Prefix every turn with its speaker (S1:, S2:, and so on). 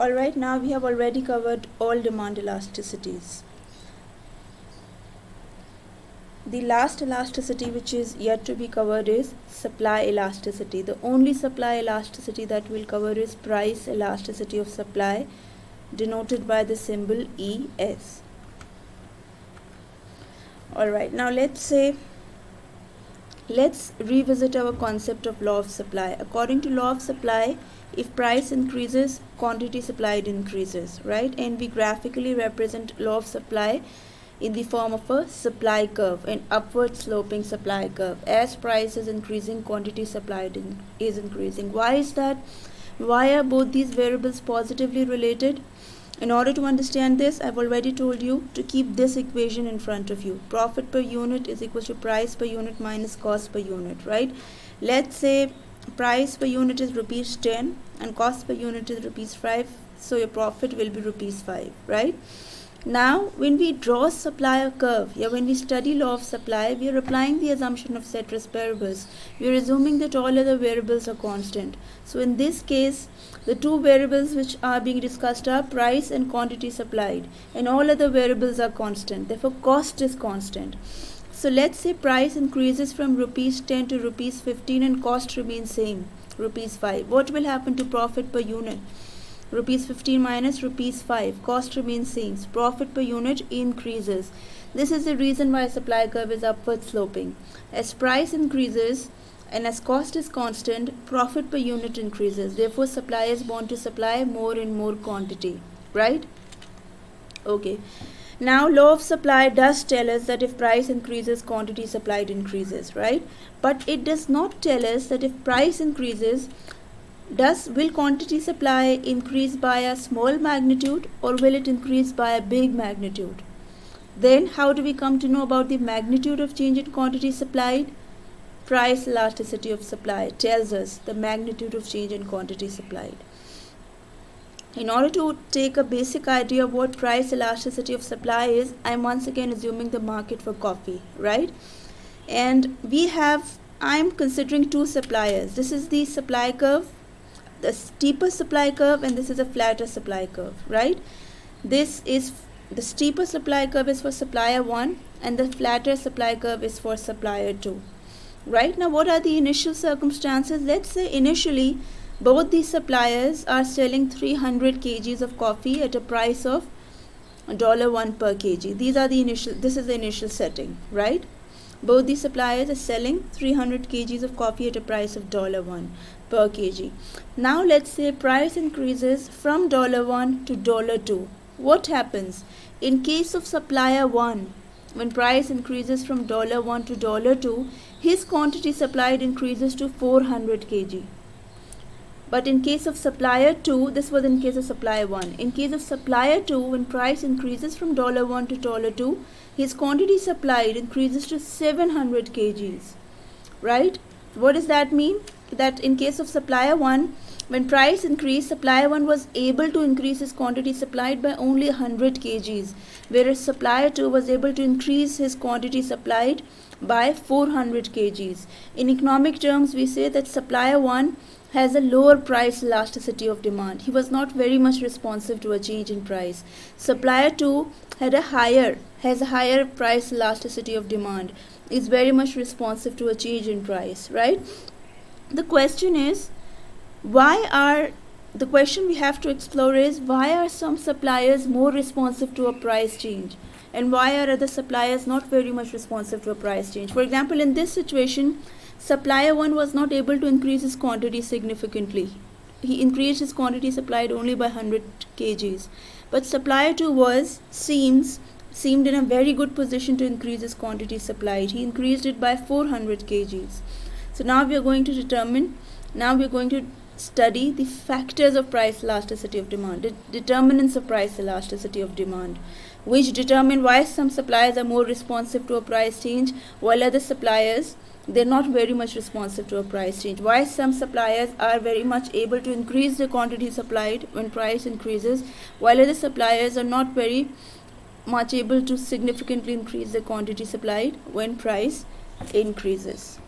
S1: Alright, now we have already covered all demand elasticities. The last elasticity which is yet to be covered is supply elasticity. The only supply elasticity that we'll cover is price elasticity of supply, denoted by the symbol ES. Alright, now let's revisit our concept of law of supply. According to law of supply, if price increases, quantity supplied increases, right? And we graphically represent law of supply in the form of a supply curve, an upward sloping supply curve. As price is increasing, quantity supplied is increasing. Why is that? Why are both these variables positively related? In order to understand this, I've already told you to keep this equation in front of you. Profit per unit is equal to price per unit minus cost per unit, right? Let's say price per unit is rupees 10 and cost per unit is rupees 5, so your profit will be rupees 5, right? Now when we draw a supplier curve, when we study law of supply, we are applying the assumption of ceteris paribus. We are assuming that all other variables are constant. So in this case, the two variables which are being discussed are price and quantity supplied, and all other variables are constant. Therefore cost is constant. So let's say price increases from rupees 10 to rupees 15 and cost remains same, rupees 5. What will happen to profit per unit? Rupees 15 minus rupees 5, cost remains same, profit per unit increases. This is the reason why supply curve is upward sloping. As price increases and as cost is constant, profit per unit increases. Therefore suppliers want to supply more and more quantity, right? Okay. Now law of supply does tell us that if price increases, quantity supplied increases, right? But it does not tell us that if price increases, will quantity supply increase by a small magnitude or will it increase by a big magnitude? Then how do we come to know about the magnitude of change in quantity supplied? Price elasticity of supply tells us the magnitude of change in quantity supplied. In order to take a basic idea of what price elasticity of supply is, I am once again assuming the market for coffee, right? And I am considering two suppliers. This is the supply curve, the steeper supply curve, and this is a flatter supply curve, right? This is the steeper supply curve is for supplier 1 and the flatter supply curve is for supplier 2. Right, now what are the initial circumstances? Let's say initially both these suppliers are selling 300 kgs of coffee at a price of $1 per kg. This is the initial setting, right? Both these suppliers are selling 300 kgs of coffee at a price of $1 per kg. Now let's say price increases from $1 to $2. What happens? In case of supplier 1, when price increases from $1 to $2, his quantity supplied increases to 400 kg. But in case of supplier 2, this was in case of supplier 1. In case of supplier 2, when price increases from $1 to $2, his quantity supplied increases to 700 kgs. Right? What does that mean? That in case of supplier 1, when price increased, supplier 1 was able to increase his quantity supplied by only 100 kgs, whereas supplier 2 was able to increase his quantity supplied by 400 kgs. In economic terms, we say that supplier 1 has a lower price elasticity of demand. He was not very much responsive to a change in price. Supplier 2 has a higher price elasticity of demand, is very much responsive to a change in price, right? The question we have to explore is why are some suppliers more responsive to a price change and why are other suppliers not very much responsive to a price change? For example, in this situation, supplier 1 was not able to increase his quantity significantly. He increased his quantity supplied only by 100 kgs. But supplier 2 seemed in a very good position to increase his quantity supplied. He increased it by 400 kgs. So now we are going to study the factors of price elasticity of demand, the determinants of price elasticity of demand, which determine why some suppliers are more responsive to a price change while other suppliers, they're not very much responsive to a price change. Why some suppliers are very much able to increase the quantity supplied when price increases while other suppliers are not very much able to significantly increase the quantity supplied when price increases.